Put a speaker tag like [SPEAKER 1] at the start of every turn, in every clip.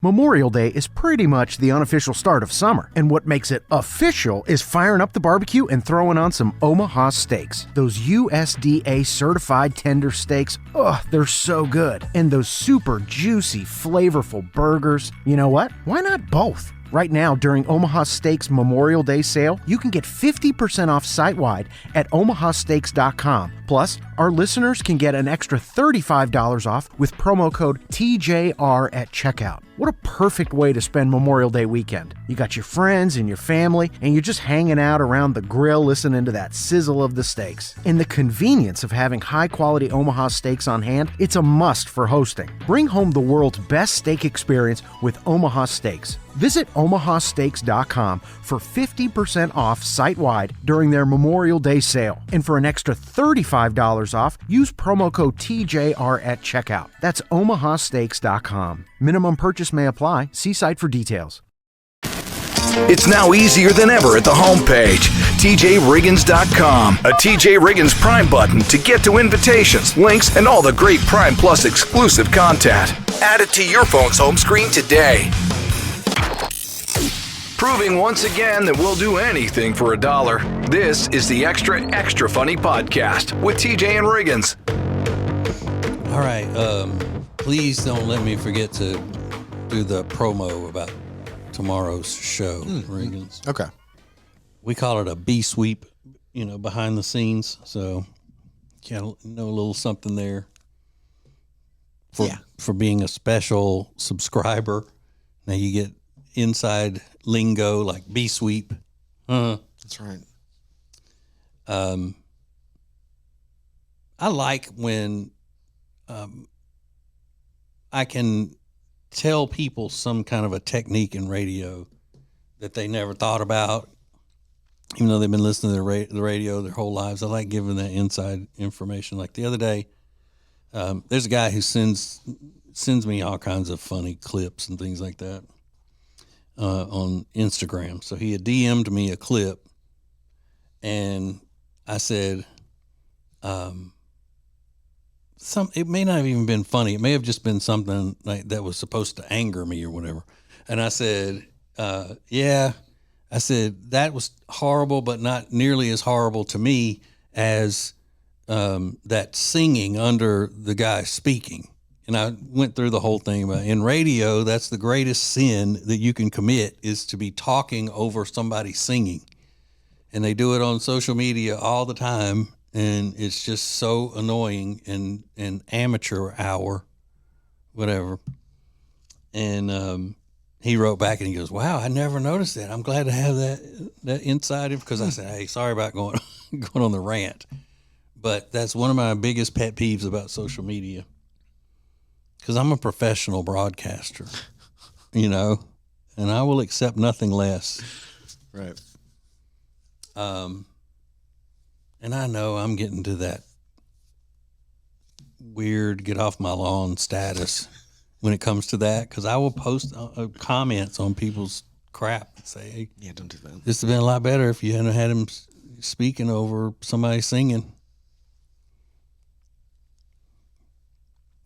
[SPEAKER 1] Memorial Day is pretty much the unofficial start of summer, and what makes it official is firing up the barbecue and throwing on some Omaha steaks. Those USDA certified tender steaks, they're so good. And those super juicy, flavorful burgers. You know what? Why not both? Right now, during Omaha Steaks Memorial Day sale, you can get 50% off site-wide at omahasteaks.com. Plus, our listeners can get an extra $35 off with promo code TJR at checkout. What a perfect way to spend Memorial Day weekend. You got your friends and your family, and you're just hanging out around the grill listening to that sizzle of the steaks. And the convenience of having high-quality Omaha steaks on hand, it's a must for hosting. Bring home the world's best steak experience with Omaha Steaks. Visit omahasteaks.com for 50% off site-wide during their Memorial Day sale. And for an extra $35 off, use promo code TJR at checkout. That's omahasteaks.com. Minimum purchase may apply. See site for details.
[SPEAKER 2] It's now easier than ever at the homepage, TJRiggins.com. A TJ Riggins Prime button to get to invitations, links, and all the great Prime Plus exclusive content. Add it to your phone's home screen today. Proving once again that we'll do anything for $1. This is the Extra Funny Podcast with TJ and Riggins.
[SPEAKER 3] All right, please don't let me forget to do the promo about tomorrow's show, Riggins.
[SPEAKER 4] Okay.
[SPEAKER 3] We call it a B-sweep, behind the scenes. So, know a little something there for being a special subscriber. Now you get inside lingo like B-sweep.
[SPEAKER 4] That's right.
[SPEAKER 3] I like when I can tell people some kind of a technique in radio that they never thought about, even though they've been listening to the radio their whole lives. I like giving that inside information. Like the other day, there's a guy who sends me all kinds of funny clips and things like that on Instagram. So he had DM'd me a clip, and I said, it may not have even been funny. It may have just been something like that was supposed to anger me or whatever. And I said, I said, that was horrible, but not nearly as horrible to me as that singing under the guy speaking. And I went through the whole thing about in radio, that's the greatest sin that you can commit is to be talking over somebody singing. And they do it on social media all the time. And it's just so annoying and amateur hour, whatever. And he wrote back and he goes, "Wow, I never noticed that. I'm glad to have that inside because I said, hey, sorry about going on the rant. But that's one of my biggest pet peeves about social media because I'm a professional broadcaster, and I will accept nothing less.
[SPEAKER 4] Right.
[SPEAKER 3] And I know I'm getting to that weird get off my lawn status when it comes to that because I will post comments on people's crap and say, hey,
[SPEAKER 4] yeah, don't do that.
[SPEAKER 3] This would have been a lot better if you hadn't had him speaking over somebody singing.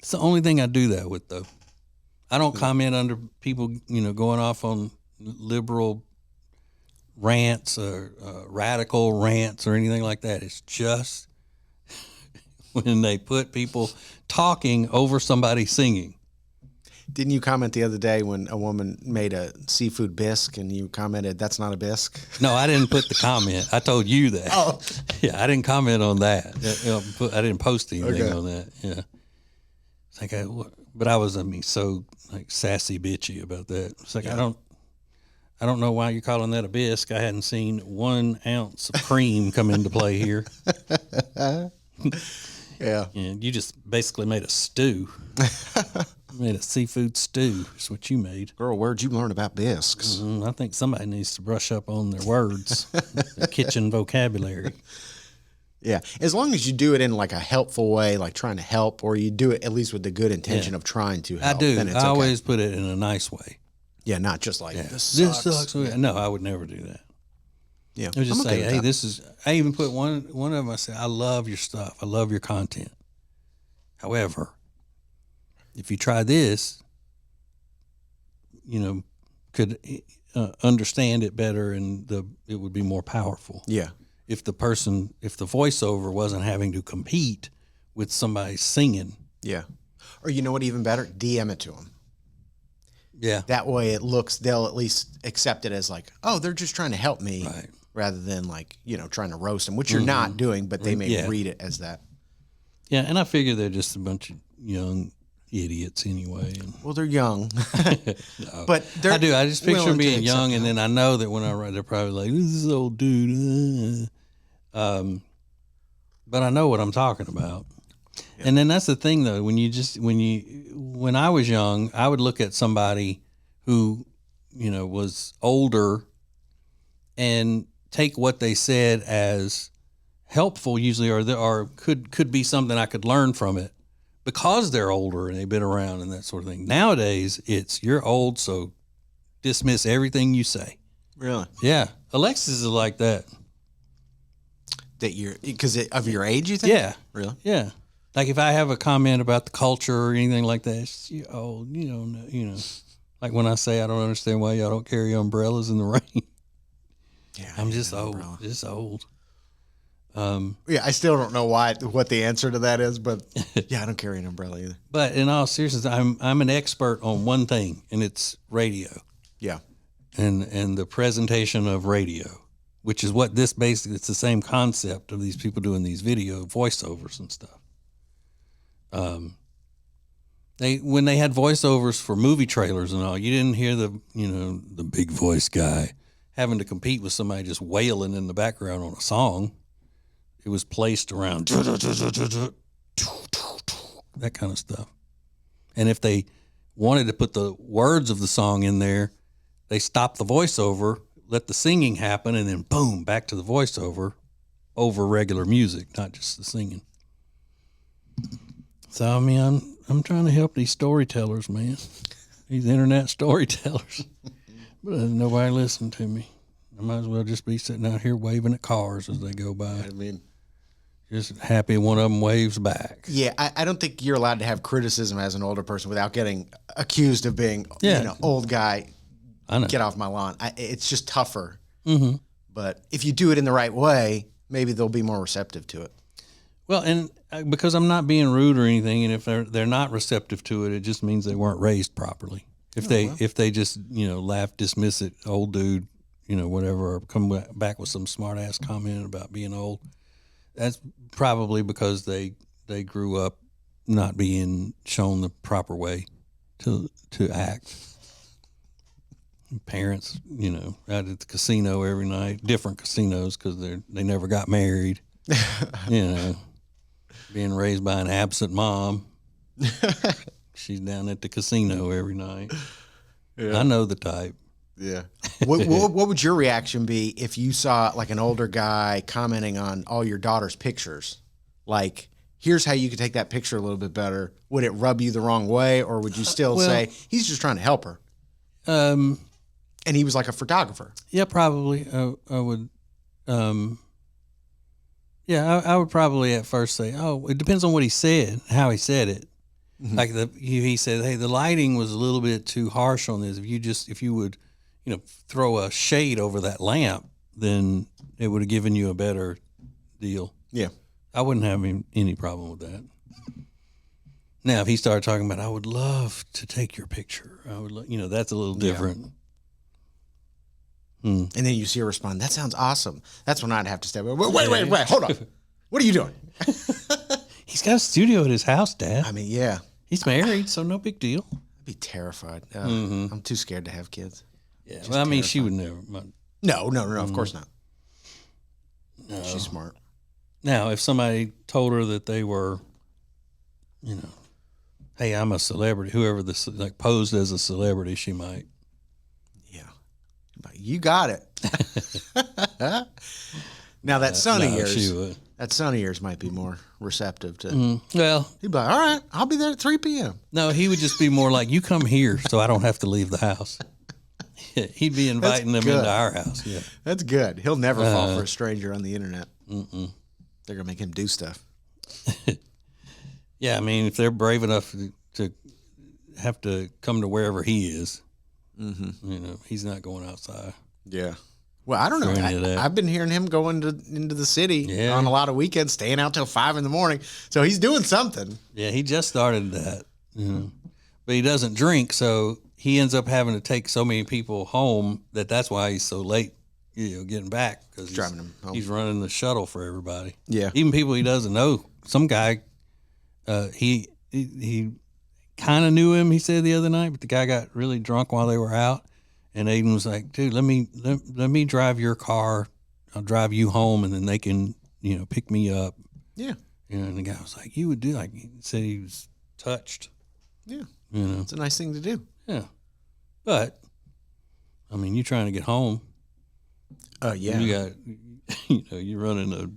[SPEAKER 3] It's the only thing I do that with, though. I don't comment under people, going off on liberal rants or radical rants or anything like that. It's just when they put people talking over somebody singing.
[SPEAKER 4] Didn't you comment the other day when a woman made a seafood bisque and you commented, that's not a bisque?
[SPEAKER 3] No, I didn't put the comment. I told you that.
[SPEAKER 4] Oh.
[SPEAKER 3] Yeah, I didn't comment on that. I didn't post anything on that. Yeah. It's like, but I was, so like sassy bitchy about that. It's like,
[SPEAKER 4] yeah.
[SPEAKER 3] I don't know why you're calling that a bisque. I hadn't seen 1 ounce of cream come into play here.
[SPEAKER 4] Yeah.
[SPEAKER 3] And you just basically made a stew. Made a seafood stew. That's what you made.
[SPEAKER 4] Girl, where'd you learn about bisques?
[SPEAKER 3] I think somebody needs to brush up on their words, their kitchen vocabulary.
[SPEAKER 4] Yeah. As long as you do it in like a helpful way, like trying to help, or you do it at least with the good intention of trying to help.
[SPEAKER 3] I do.
[SPEAKER 4] Then it's
[SPEAKER 3] I always put it in a nice way.
[SPEAKER 4] Yeah, not just like, this sucks.
[SPEAKER 3] No, I would never do that.
[SPEAKER 4] Yeah.
[SPEAKER 3] I would just say, hey, I even put one of them, I said, I love your stuff. I love your content. However, if you try this, could understand it better, and it would be more powerful.
[SPEAKER 4] Yeah.
[SPEAKER 3] If the voiceover wasn't having to compete with somebody singing.
[SPEAKER 4] Yeah. Or you know what, even better? DM it to them.
[SPEAKER 3] Yeah.
[SPEAKER 4] That way they'll at least accept it as like, oh, they're just trying to help me,
[SPEAKER 3] Right.
[SPEAKER 4] rather than like, trying to roast them, which you're not doing, but they may read it as that.
[SPEAKER 3] Yeah, and I figure they're just a bunch of young idiots anyway. And
[SPEAKER 4] Well, they're young.
[SPEAKER 3] no.
[SPEAKER 4] But
[SPEAKER 3] I do. I just picture
[SPEAKER 4] willing
[SPEAKER 3] them
[SPEAKER 4] to
[SPEAKER 3] being
[SPEAKER 4] accept
[SPEAKER 3] young, and
[SPEAKER 4] that.
[SPEAKER 3] then I know that when I write, they're probably like, "This is old dude." But I know what I'm talking about. Yeah. And then that's the thing, though. When I was young, I would look at somebody who, was older, and take what they said as helpful, usually, or could be something I could learn from it, because they're older and they've been around and that sort of thing. Nowadays, it's you're old, so dismiss everything you say.
[SPEAKER 4] Really?
[SPEAKER 3] Yeah. Alexis is like that.
[SPEAKER 4] That because of your age, you think?
[SPEAKER 3] Yeah.
[SPEAKER 4] Really?
[SPEAKER 3] Yeah. Like if I have a comment about the culture or anything like that, it's, you're old, you don't know, Like when I say I don't understand why y'all don't carry umbrellas in the rain.
[SPEAKER 4] Yeah.
[SPEAKER 3] I'm just old. Just old.
[SPEAKER 4] Yeah, I still don't know what the answer to that is, but yeah, I don't carry an umbrella either.
[SPEAKER 3] But in all seriousness, I'm an expert on one thing, and it's radio.
[SPEAKER 4] Yeah.
[SPEAKER 3] And the presentation of radio, which is what this basically, it's the same concept of these people doing these video voiceovers and stuff. When they had voiceovers for movie trailers and all, you didn't hear the big voice guy having to compete with somebody just wailing in the background on a song. It was placed around that kind of stuff. And if they wanted to put the words of the song in there, they stopped the voiceover, let the singing happen, and then boom, back to the voiceover over regular music, not just the singing. So, I mean, I'm trying to help these storytellers, man. These internet storytellers. But nobody listened to me. I might as well just be sitting out here waving at cars as they go by.
[SPEAKER 4] I mean,
[SPEAKER 3] just happy one of them waves back.
[SPEAKER 4] Yeah, I don't think you're allowed to have criticism as an older person without getting accused of being, old guy.
[SPEAKER 3] I know.
[SPEAKER 4] Get off my lawn. It's just tougher.
[SPEAKER 3] Mm-hmm.
[SPEAKER 4] But if you do it in the right way, maybe they'll be more receptive to it.
[SPEAKER 3] Well, and because I'm not being rude or anything, and if they're not receptive to it, it just means they weren't raised properly. If they just laugh, dismiss it, old dude, whatever, or come back with some smart ass comment about being old, that's probably because they grew up not being shown the proper way to act. Parents, out at the casino every night, different casinos because they never got married. Being raised by an absent mom. She's down at the casino every night. Yeah. I know the type.
[SPEAKER 4] Yeah. What would your reaction be if you saw like an older guy commenting on all your daughter's pictures? Like, here's how you could take that picture a little bit better. Would it rub you the wrong way, or would you still say he's just trying to help her? And he was like a photographer. Yeah, probably.
[SPEAKER 3] I would. I would probably at first say, "Oh, it depends on what he said, how he said it." Mm-hmm. Like he said, "Hey, the lighting was a little bit too harsh on this. If you would, throw a shade over that lamp, then it would have given you a better deal."
[SPEAKER 4] Yeah,
[SPEAKER 3] I wouldn't have any problem with that. Now, if he started talking about, "I would love to take your picture," I would, that's a little different.
[SPEAKER 4] Yeah. And then you see her respond, "That sounds awesome." That's when I'd have to step up. Wait, hold on. What are you doing?
[SPEAKER 3] He's got a studio at his house, Dad.
[SPEAKER 4] I mean, yeah.
[SPEAKER 3] He's married, so no big deal.
[SPEAKER 4] I'd be terrified. I'm too scared to have kids.
[SPEAKER 3] Yeah, well, I mean, she would never.
[SPEAKER 4] No, of course not. No. She's smart.
[SPEAKER 3] Now, if somebody told her that they were, hey, I'm a celebrity, whoever posed as a celebrity, she might.
[SPEAKER 4] You got it. Now that son of yours might be more receptive to.
[SPEAKER 3] Well,
[SPEAKER 4] he'd be like, "All right, I'll be there at 3 p.m."
[SPEAKER 3] No, he would just be more like, "You come here, so I don't have to leave the house." He'd be inviting them into our house. Yeah,
[SPEAKER 4] that's good. He'll never fall for a stranger on the internet. They're gonna make him do stuff.
[SPEAKER 3] Yeah, I mean, if they're brave enough to have to come to wherever he is. You know, he's not going outside.
[SPEAKER 4] Yeah. Well, I don't know.
[SPEAKER 3] For any of that.
[SPEAKER 4] I've been hearing him going into the city
[SPEAKER 3] Yeah.
[SPEAKER 4] on a lot of weekends, staying out till 5 a.m. So he's doing something.
[SPEAKER 3] Yeah, he just started that. You know. But he doesn't drink, so he ends up having to take so many people home that's why he's so late, you know, getting back, because
[SPEAKER 4] Driving them home.
[SPEAKER 3] He's running the shuttle for everybody.
[SPEAKER 4] Yeah.
[SPEAKER 3] Even people he doesn't know. Some guy, he kind of knew him, he said the other night, but the guy got really drunk while they were out. And Aiden was like, dude, let me drive your car. I'll drive you home, and then they can, you know, pick me up.
[SPEAKER 4] Yeah.
[SPEAKER 3] You know, and the guy was like, you would do, like, he said he was touched.
[SPEAKER 4] Yeah.
[SPEAKER 3] You know,
[SPEAKER 4] It's a nice thing to do.
[SPEAKER 3] yeah. But, I mean, you're trying to get home.
[SPEAKER 4] Yeah.
[SPEAKER 3] You got, you know, you're running a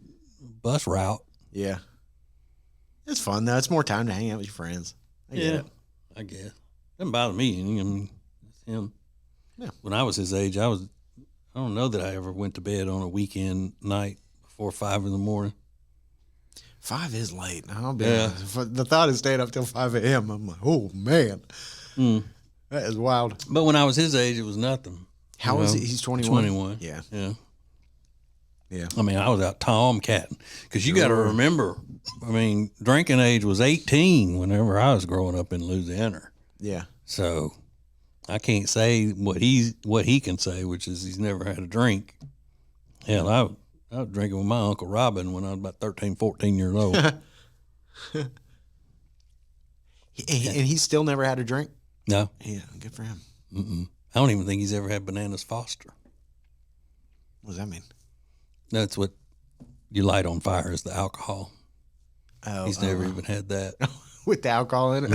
[SPEAKER 3] bus route.
[SPEAKER 4] Yeah. It's fun, though. It's more time to hang out with your friends. I get it.
[SPEAKER 3] I guess. Doesn't bother me. I mean, it's him.
[SPEAKER 4] Yeah.
[SPEAKER 3] When I was his age, I don't know that I ever went to bed on a weekend night before 5 a.m.
[SPEAKER 4] 5 is late. I'll be
[SPEAKER 3] Yeah.
[SPEAKER 4] honest. The thought of staying up till 5 a.m., I'm like, oh, man. That is wild.
[SPEAKER 3] But when I was his age, it was nothing.
[SPEAKER 4] How is he? He's 21?
[SPEAKER 3] 21.
[SPEAKER 4] Yeah.
[SPEAKER 3] Yeah.
[SPEAKER 4] Yeah.
[SPEAKER 3] I mean, I was out tomcatting, because you got to remember, I mean, drinking age was 18 whenever I was growing up in Louisiana.
[SPEAKER 4] Yeah.
[SPEAKER 3] So I can't say what he can say, which is he's never had a drink. Hell, I was drinking with my Uncle Robin when I was about 13, 14 years old.
[SPEAKER 4] And he's still never had a drink?
[SPEAKER 3] No,
[SPEAKER 4] Yeah, good for him.
[SPEAKER 3] I don't even think he's ever had Bananas Foster.
[SPEAKER 4] What does that mean?
[SPEAKER 3] That's what you light on fire is the alcohol.
[SPEAKER 4] Oh,
[SPEAKER 3] He's never even had that.
[SPEAKER 4] with the alcohol in it?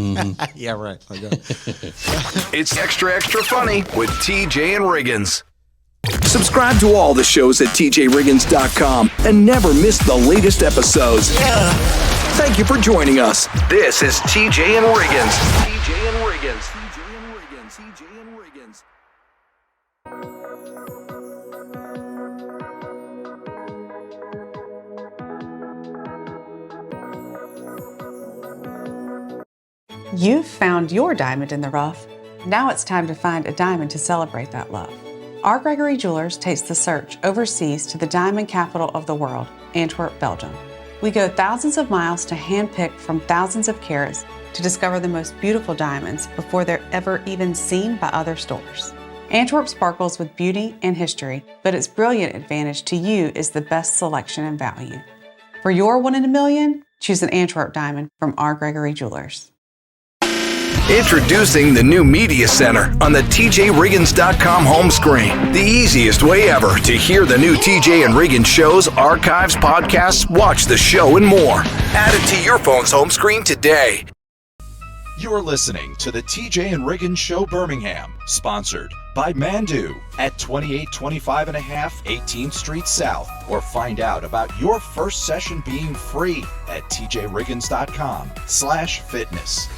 [SPEAKER 4] Yeah, right. Like that.
[SPEAKER 2] It's extra funny with TJ and Riggins. Subscribe to all the shows at tjriggins.com and never miss the latest episodes. Thank you for joining us. This is TJ and Riggins. TJ and Riggins. TJ and Riggins. TJ and Riggins.
[SPEAKER 5] You've found your diamond in the rough. Now it's time to find a diamond to celebrate that love. R. Gregory Jewelers takes the search overseas to the diamond capital of the world, Antwerp, Belgium. We go thousands of miles to handpick from thousands of carats to discover the most beautiful diamonds before they're ever even seen by other stores. Antwerp sparkles with beauty and history, but its brilliant advantage to you is the best selection and value. For your 1 in a million, choose an Antwerp diamond from R. Gregory Jewelers.
[SPEAKER 2] Introducing the new Media Center on the tjriggins.com home screen. The easiest way ever to hear the new TJ and Riggins shows, archives, podcasts, watch the show, and more. Add it to your phone's home screen today.
[SPEAKER 6] You're listening to the TJ and Riggins Show Birmingham, sponsored by Mandu at 2825 and a half 18th Street South, or find out about your first session being free at tjriggins.com/fitness.